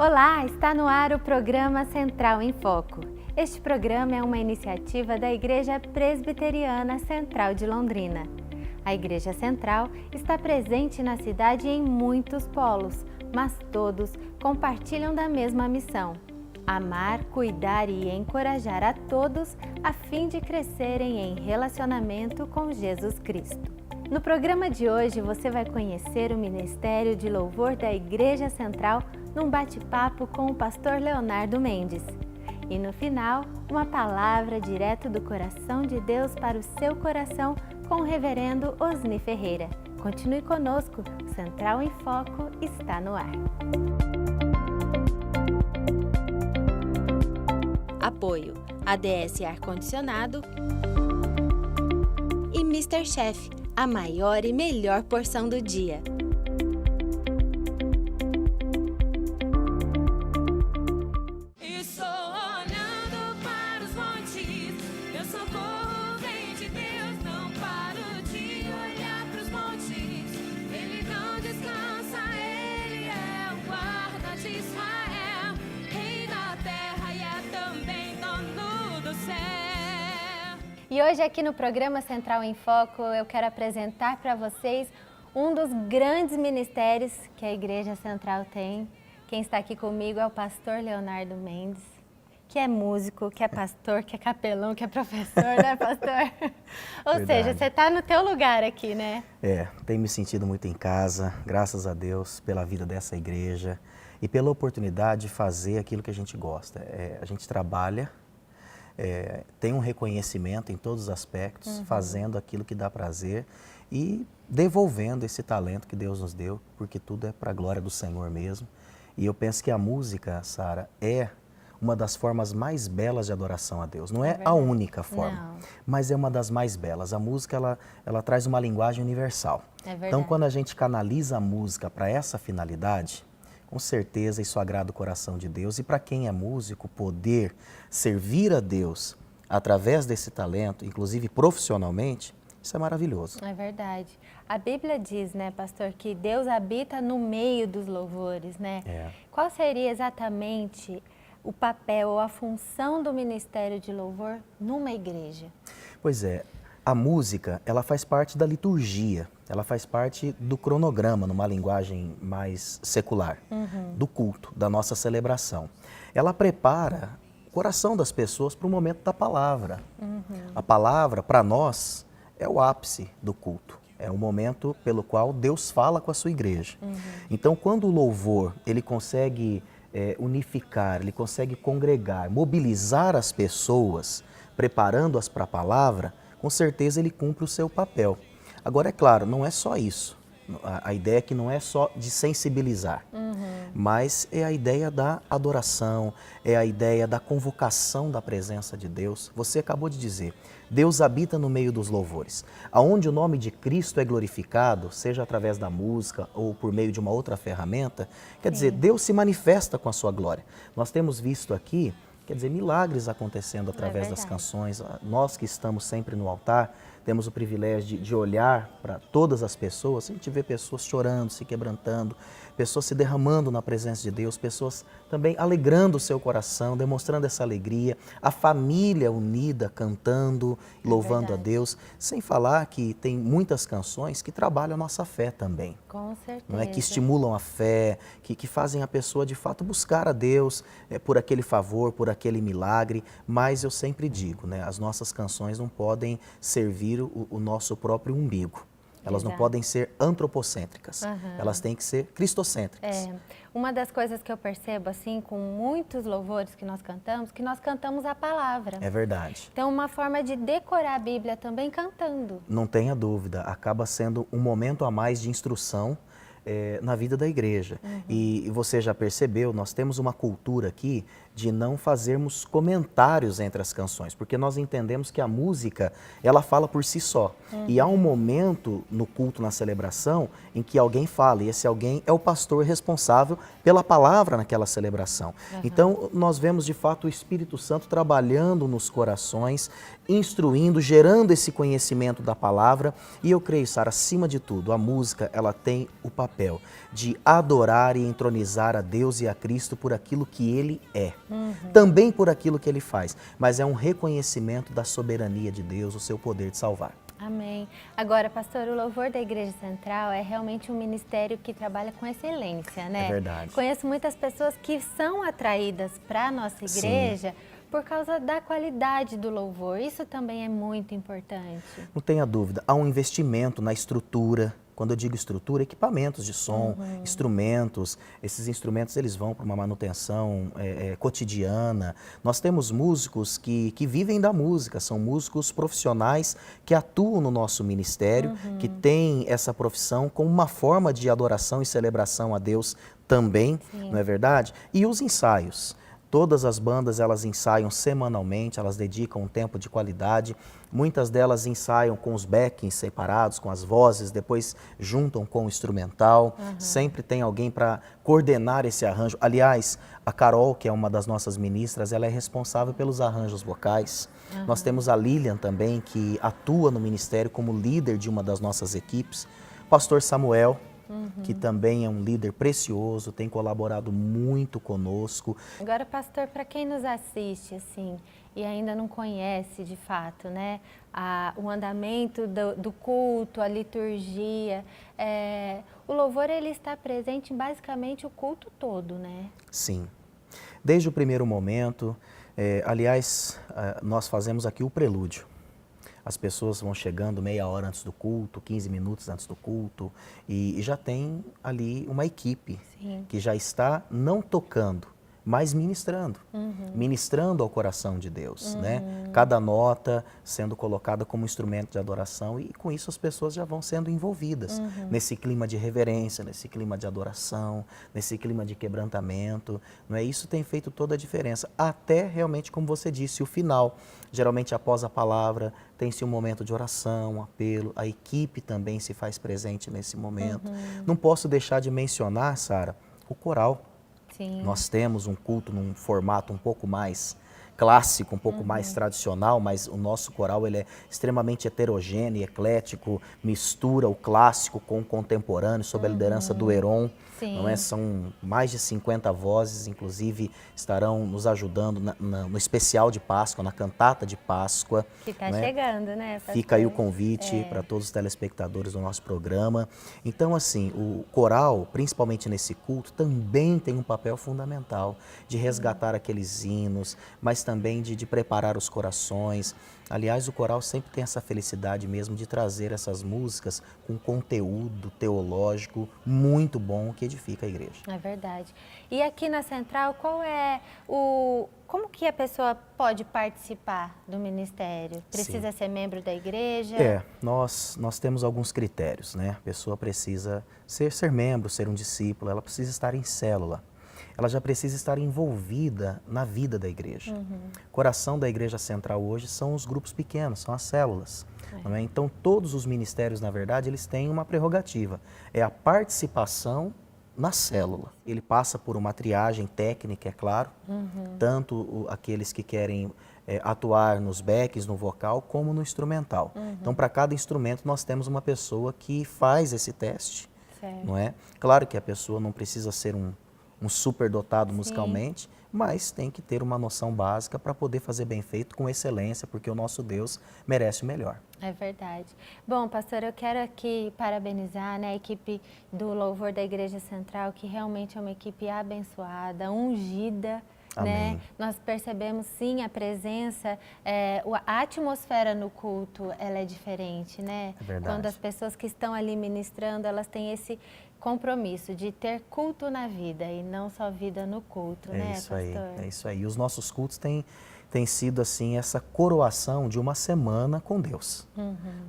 Olá, está no ar o programa Central em Foco. Este programa é uma iniciativa da Igreja Presbiteriana Central de Londrina. A Igreja Central está presente na cidade em muitos polos, mas todos compartilham da mesma missão: amar, cuidar e encorajar a todos a fim de crescerem em relacionamento com Jesus Cristo. No programa de hoje você vai conhecer o Ministério de Louvor da Igreja Central num bate-papo com o pastor Leonardo Mendes. E no final, uma palavra direto do coração de Deus para o seu coração com o reverendo Osni Ferreira. Continue conosco, o Central em Foco está no ar. Apoio: ADS Ar-Condicionado e Mr. Chef, a maior e melhor porção do dia. E hoje aqui no programa Central em Foco eu quero apresentar para vocês um dos grandes ministérios que a Igreja Central tem. Quem está aqui comigo é o pastor Leonardo Mendes, que é músico, que é pastor, que é capelão, que é professor, né, pastor? Ou seja, você está no teu lugar aqui, né? Tenho me sentido muito em casa, graças a Deus pela vida dessa igreja e pela oportunidade de fazer aquilo que a gente gosta. A gente trabalha, tem um reconhecimento em todos os aspectos, fazendo aquilo que dá prazer e devolvendo esse talento que Deus nos deu, porque tudo é para a glória do Senhor mesmo. E eu penso que a música, Sara, é uma das formas mais belas de adoração a Deus. Não é a única forma, mas é uma das mais belas. A música, ela traz uma linguagem universal. Então, quando a gente canaliza a música para essa finalidade, com certeza isso agrada o coração de Deus. E para quem é músico, poder servir a Deus através desse talento, inclusive profissionalmente, isso é maravilhoso. É verdade. A Bíblia diz, né, pastor, que Deus habita no meio dos louvores, né? Qual seria exatamente o papel ou a função do Ministério de Louvor numa igreja? Pois é, a música, ela faz parte da liturgia, ela faz parte do cronograma, numa linguagem mais secular, do culto, da nossa celebração. Ela prepara o coração das pessoas para o momento da palavra. A palavra, para nós, é o ápice do culto. É o momento pelo qual Deus fala com a sua igreja. Então, quando o louvor, ele consegue unificar, ele consegue congregar, mobilizar as pessoas, preparando-as para a palavra, com certeza ele cumpre o seu papel. Agora, é claro, não é só isso. A ideia é que não é só de sensibilizar, mas é a ideia da adoração, é a ideia da convocação da presença de Deus. Você acabou de dizer, Deus habita no meio dos louvores. Aonde o nome de Cristo é glorificado, seja através da música ou por meio de uma outra ferramenta, quer dizer, Deus se manifesta com a sua glória. Nós temos visto aqui, quer dizer, milagres acontecendo através das canções. Nós que estamos sempre no altar, temos o privilégio de olhar para todas as pessoas. A gente vê pessoas chorando, se quebrantando, pessoas se derramando na presença de Deus, pessoas também alegrando o seu coração, demonstrando essa alegria, a família unida, cantando, louvando a Deus, sem falar que tem muitas canções que trabalham a nossa fé também. Com certeza. Não é? Que estimulam a fé, que fazem a pessoa de fato buscar a Deus por aquele favor, por aquele milagre, mas eu sempre digo, né, as nossas canções não podem servir o nosso próprio umbigo. Elas não podem ser antropocêntricas, elas têm que ser cristocêntricas. Uma das coisas que eu percebo, assim, com muitos louvores que nós cantamos a palavra. É verdade. Então, uma forma de decorar a Bíblia também cantando. Não tenha dúvida, acaba sendo um momento a mais de instrução na vida da igreja. E você já percebeu, nós temos uma cultura aqui de não fazermos comentários entre as canções, porque nós entendemos que a música, ela fala por si só. E há um momento no culto, na celebração, em que alguém fala, e esse alguém é o pastor responsável pela palavra naquela celebração. Então, nós vemos de fato o Espírito Santo trabalhando nos corações, instruindo, gerando esse conhecimento da palavra, e eu creio, Sara, acima de tudo, a música, ela tem o papel papel de adorar e entronizar a Deus e a Cristo por aquilo que Ele é, também por aquilo que Ele faz, mas é um reconhecimento da soberania de Deus, o seu poder de salvar. Amém. Agora, pastor, o louvor da Igreja Central é realmente um ministério que trabalha com excelência, né? É verdade. Conheço muitas pessoas que são atraídas para a nossa igreja por causa da qualidade do louvor. Isso também é muito importante. Não tenha dúvida, há um investimento na estrutura. Quando eu digo estrutura, equipamentos de som, instrumentos, esses instrumentos eles vão para uma manutenção cotidiana. Nós temos músicos que vivem da música, são músicos profissionais que atuam no nosso ministério, que têm essa profissão como uma forma de adoração e celebração a Deus também, não é verdade? E os ensaios. Todas as bandas, elas ensaiam semanalmente, elas dedicam um tempo de qualidade. Muitas delas ensaiam com os backings separados, com as vozes, depois juntam com o instrumental. Sempre tem alguém para coordenar esse arranjo. Aliás, a Carol, que é uma das nossas ministras, ela é responsável pelos arranjos vocais. Nós temos a Lilian também, que atua no ministério como líder de uma das nossas equipes. Pastor Samuel, que também é um líder precioso, tem colaborado muito conosco. Agora, pastor, para quem nos assiste, assim, e ainda não conhece de fato, né, o andamento do culto, a liturgia, o louvor ele está presente em basicamente o culto todo, né? Sim. Desde o primeiro momento, aliás, nós fazemos aqui o prelúdio. As pessoas vão chegando meia hora antes do culto, 15 minutos antes do culto, e já tem ali uma equipe que já está não tocando, mas ministrando. Ministrando ao coração de Deus, né? Cada nota sendo colocada como instrumento de adoração, e com isso as pessoas já vão sendo envolvidas nesse clima de reverência, nesse clima de adoração, nesse clima de quebrantamento, não é? Isso tem feito toda a diferença, até realmente, como você disse, o final. Geralmente após a palavra tem-se um momento de oração, um apelo, a equipe também se faz presente nesse momento. Não posso deixar de mencionar, Sara, o coral. Sim. Nós temos um culto num formato um pouco mais clássico, um pouco mais tradicional, mas o nosso coral ele é extremamente heterogêneo, eclético, mistura o clássico com o contemporâneo, sob a liderança do Heron. Não é? São mais de 50 vozes, inclusive estarão nos ajudando no especial de Páscoa, na cantata de Páscoa. Que está chegando, né, pastor? Fica aí o convite para todos os telespectadores do nosso programa. Então, assim, o coral, principalmente nesse culto, também tem um papel fundamental de resgatar aqueles hinos, mas também de preparar os corações. Aliás, o coral sempre tem essa felicidade mesmo de trazer essas músicas com conteúdo teológico muito bom que edifica a igreja. É verdade. E aqui na Central, como que a pessoa pode participar do ministério? Precisa ser membro da igreja? Nós temos alguns critérios, né? A pessoa precisa ser membro, ser um discípulo, ela precisa estar em célula. Ela já precisa estar envolvida na vida da igreja. O coração da Igreja Central hoje são os grupos pequenos, são as células. Não é? Então, todos os ministérios, na verdade, eles têm uma prerrogativa. É a participação na célula. Ele passa por uma triagem técnica, é claro, tanto aqueles que querem atuar nos backs, no vocal, como no instrumental. Então, para cada instrumento, nós temos uma pessoa que faz esse teste. Não é? Claro que a pessoa não precisa ser um superdotado musicalmente, mas tem que ter uma noção básica para poder fazer bem feito com excelência, porque o nosso Deus merece o melhor. É verdade. Bom, pastor, eu quero aqui parabenizar, né, a equipe do Louvor da Igreja Central, que realmente é uma equipe abençoada, ungida. Amém. Né? Nós percebemos sim a presença, a atmosfera no culto, ela é diferente, né? É verdade. Quando as pessoas que estão ali ministrando, elas têm esse compromisso de ter culto na vida e não só vida no culto, né, isso pastor? aí, é isso aí. E os nossos cultos têm sido assim essa coroação de uma semana com Deus.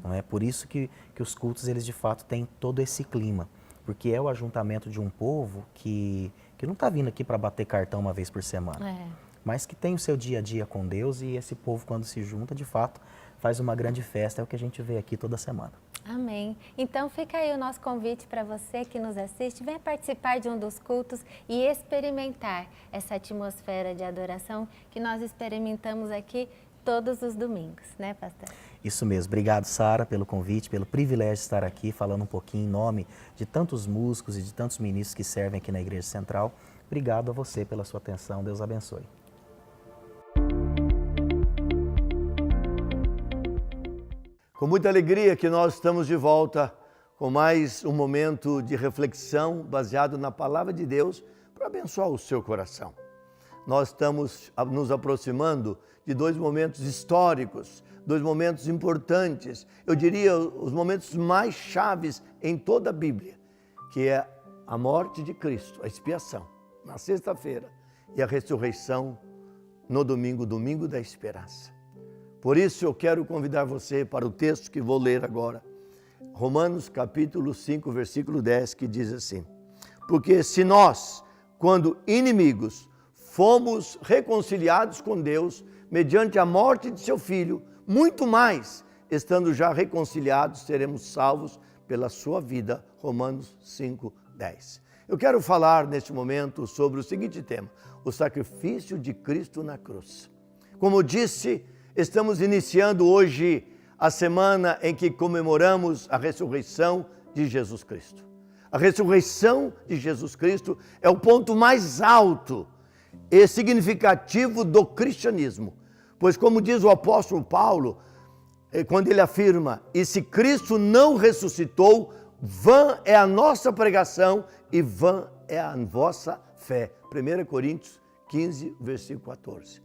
Não é por isso que os cultos eles de fato têm todo esse clima, porque é o ajuntamento de um povo que não está vindo aqui para bater cartão uma vez por semana, mas que tem o seu dia a dia com Deus, e esse povo quando se junta de fato faz uma grande festa, é o que a gente vê aqui toda semana. Amém. Então fica aí o nosso convite para você que nos assiste, venha participar de um dos cultos e experimentar essa atmosfera de adoração que nós experimentamos aqui todos os domingos, né, pastor? Isso mesmo. Obrigado, Sara, pelo convite, pelo privilégio de estar aqui falando um pouquinho em nome de tantos músicos e de tantos ministros que servem aqui na Igreja Central. Obrigado a você pela sua atenção. Deus abençoe. Com muita alegria que nós estamos de volta com mais um momento de reflexão baseado na Palavra de Deus para abençoar o seu coração. Nós estamos nos aproximando de dois momentos históricos, dois momentos importantes, eu diria os momentos mais chaves em toda a Bíblia, que é a morte de Cristo, a expiação, na sexta-feira, e a ressurreição no domingo, domingo da esperança. Por isso eu quero convidar você para o texto que vou ler agora, Romanos capítulo 5, versículo 10, que diz assim: porque se nós, quando inimigos, fomos reconciliados com Deus mediante a morte de seu Filho, muito mais, estando já reconciliados, seremos salvos pela sua vida. Romanos 5, 10. Eu quero falar neste momento sobre o seguinte tema: o sacrifício de Cristo na cruz. Como disse, estamos iniciando hoje a semana em que comemoramos a ressurreição de Jesus Cristo. A ressurreição de Jesus Cristo é o ponto mais alto e significativo do cristianismo. Pois, como diz o apóstolo Paulo, quando ele afirma: e se Cristo não ressuscitou, vã é a nossa pregação e vã é a vossa fé. 1 Coríntios 15, versículo 14.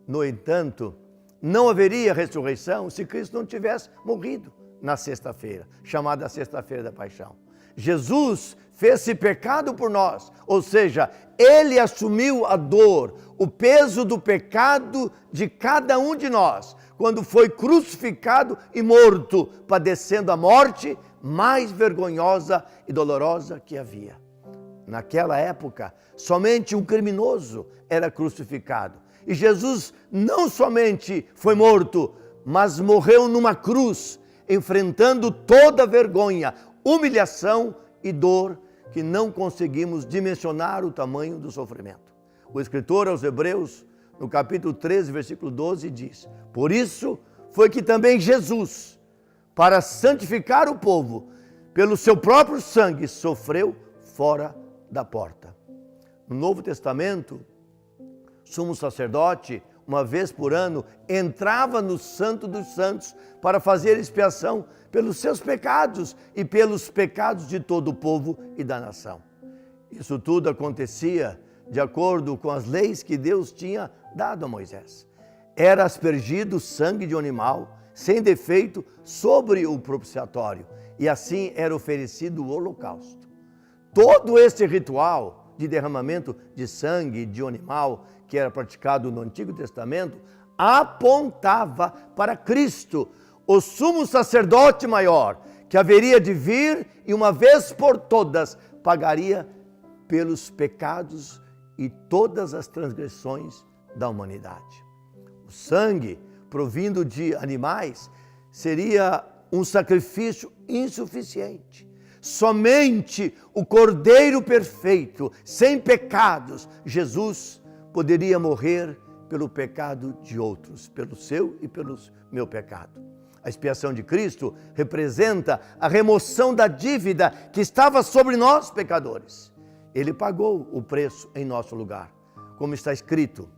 No entanto, não haveria ressurreição se Cristo não tivesse morrido na sexta-feira, chamada Sexta-feira da Paixão. Jesus fez-se pecado por nós, ou seja, Ele assumiu a dor, o peso do pecado de cada um de nós, quando foi crucificado e morto, padecendo a morte mais vergonhosa e dolorosa que havia. Naquela época, somente um criminoso era crucificado. E Jesus não somente foi morto, mas morreu numa cruz, enfrentando toda vergonha, humilhação e dor que não conseguimos dimensionar o tamanho do sofrimento. O escritor aos Hebreus, no capítulo 13, versículo 12, diz: por isso foi que também Jesus, para santificar o povo, pelo seu próprio sangue, sofreu fora da porta. No Novo Testamento, sumo sacerdote, uma vez por ano, entrava no Santo dos Santos para fazer expiação pelos seus pecados e pelos pecados de todo o povo e da nação. Isso tudo acontecia de acordo com as leis que Deus tinha dado a Moisés. Era aspergido sangue de um animal, sem defeito, sobre o propiciatório, e assim era oferecido o holocausto. Todo este ritual de derramamento de sangue de um animal, que era praticado no Antigo Testamento, apontava para Cristo, o sumo sacerdote maior, que haveria de vir e uma vez por todas pagaria pelos pecados e todas as transgressões da humanidade. O sangue provindo de animais seria um sacrifício insuficiente. Somente o Cordeiro perfeito, sem pecados, Jesus, poderia morrer pelo pecado de outros, pelo seu e pelo meu pecado. A expiação de Cristo representa a remoção da dívida que estava sobre nós, pecadores. Ele pagou o preço em nosso lugar. Como está escrito: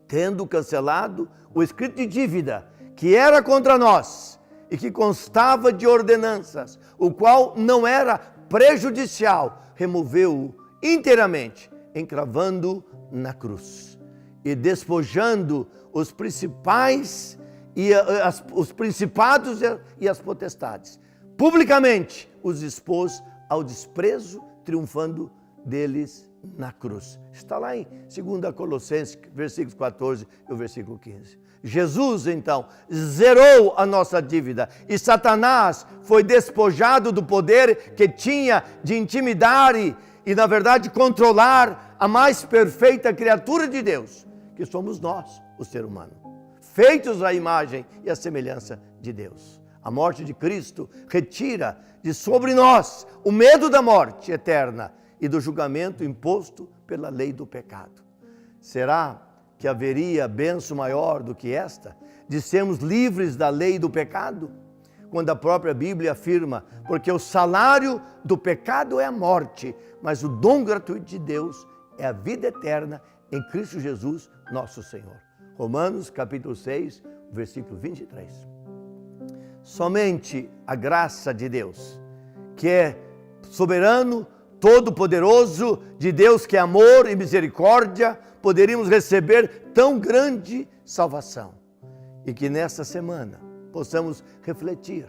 tendo cancelado o escrito de dívida que era contra nós e que constava de ordenanças, o qual não era prejudicial, removeu-o inteiramente, encravando na cruz e despojando os principais os principados e as potestades. Publicamente os expôs ao desprezo, triunfando deles na cruz. Está lá em 2 Colossenses, versículos 14 e o versículo 15. Jesus, então, zerou a nossa dívida e Satanás foi despojado do poder que tinha de intimidar e, na verdade, controlar a mais perfeita criatura de Deus, que somos nós, o ser humano, feitos à imagem e à semelhança de Deus. A morte de Cristo retira de sobre nós o medo da morte eterna e do julgamento imposto pela lei do pecado. Será que haveria bênção maior do que esta, de sermos livres da lei do pecado? Quando a própria Bíblia afirma, porque o salário do pecado é a morte, mas o dom gratuito de Deus é a vida eterna em Cristo Jesus, nosso Senhor. Romanos capítulo 6, versículo 23. Somente a graça de Deus, que é soberano, todo-poderoso, de Deus que é amor e misericórdia, poderíamos receber tão grande salvação. E que nesta semana possamos refletir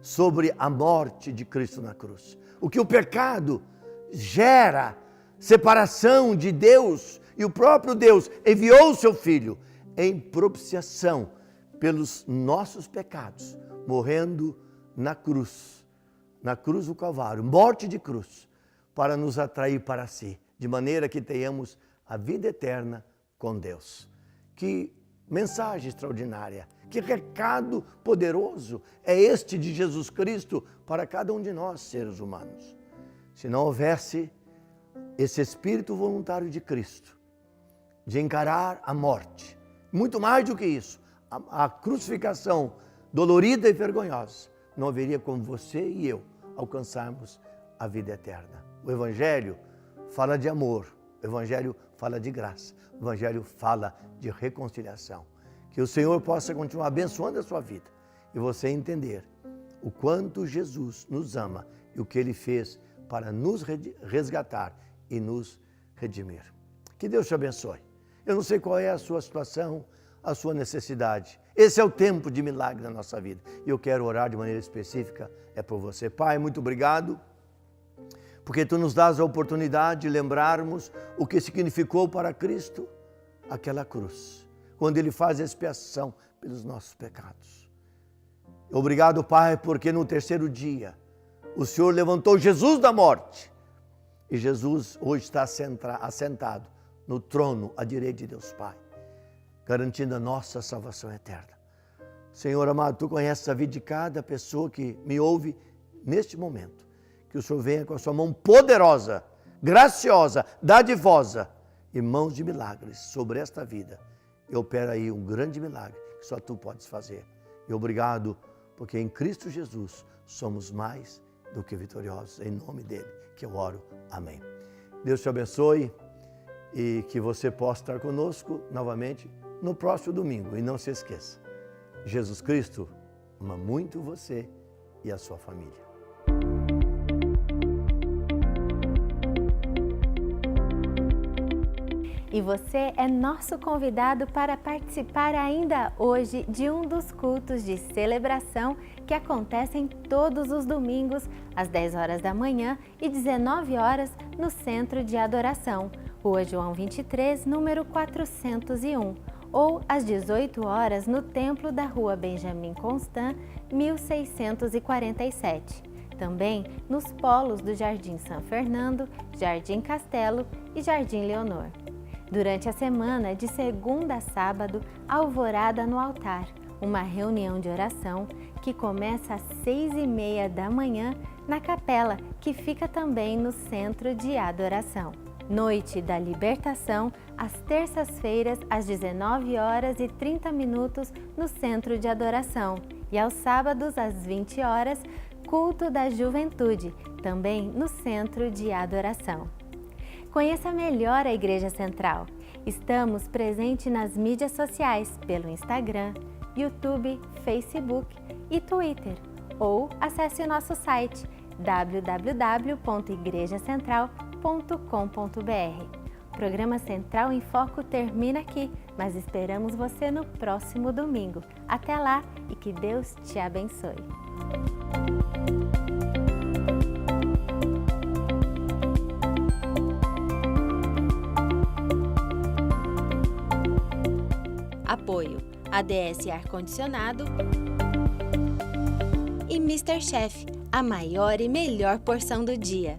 sobre a morte de Cristo na cruz. O que o pecado gera, separação de Deus, e o próprio Deus enviou o seu Filho em propiciação pelos nossos pecados, morrendo na cruz do Calvário, morte de cruz, para nos atrair para si, de maneira que tenhamos a vida eterna com Deus. Que mensagem extraordinária, que recado poderoso é este de Jesus Cristo para cada um de nós, seres humanos. Se não houvesse esse espírito voluntário de Cristo, de encarar a morte, muito mais do que isso, a crucificação dolorida e vergonhosa, não haveria como você e eu alcançarmos a vida eterna. O Evangelho fala de amor, o Evangelho fala de graça, o Evangelho fala de reconciliação. Que o Senhor possa continuar abençoando a sua vida e você entender o quanto Jesus nos ama e o que Ele fez para nos resgatar e nos redimir. Que Deus te abençoe. Eu não sei qual é a sua situação, a sua necessidade. Esse é o tempo de milagre na nossa vida. E eu quero orar de maneira específica, é por você. Pai, muito obrigado, porque Tu nos dás a oportunidade de lembrarmos o que significou para Cristo aquela cruz, quando Ele faz expiação pelos nossos pecados. Obrigado, Pai, porque no terceiro dia o Senhor levantou Jesus da morte e Jesus hoje está assentado no trono à direita de Deus Pai, garantindo a nossa salvação eterna. Senhor amado, Tu conheces a vida de cada pessoa que me ouve neste momento. Que o Senhor venha com a sua mão poderosa, graciosa, dadivosa e mãos de milagres sobre esta vida. E opera aí um grande milagre que só Tu podes fazer. E obrigado, porque em Cristo Jesus somos mais do que vitoriosos. Em nome dEle que eu oro. Amém. Deus te abençoe e que você possa estar conosco novamente no próximo domingo. E não se esqueça, Jesus Cristo ama muito você e a sua família. E você é nosso convidado para participar ainda hoje de um dos cultos de celebração que acontecem todos os domingos, às 10 horas da manhã e 19 horas, no Centro de Adoração, Rua João 23, número 401, ou às 18 horas no Templo da Rua Benjamin Constant, 1647. Também nos polos do Jardim São Fernando, Jardim Castelo e Jardim Leonor. Durante a semana, de segunda a sábado, Alvorada no Altar, uma reunião de oração que começa às 6h30 da manhã na capela, que fica também no Centro de Adoração. Noite da Libertação, às terças-feiras, às 19h30 no Centro de Adoração. E aos sábados, às 20 horas, Culto da Juventude, também no Centro de Adoração. Conheça melhor a Igreja Central. Estamos presentes nas mídias sociais, pelo Instagram, YouTube, Facebook e Twitter. Ou acesse o nosso site www.igrejacentral.com.br. O programa Central em Foco termina aqui, mas esperamos você no próximo domingo. Até lá e que Deus te abençoe. Apoio ADS Ar-Condicionado e Mr. Chef, a maior e melhor porção do dia.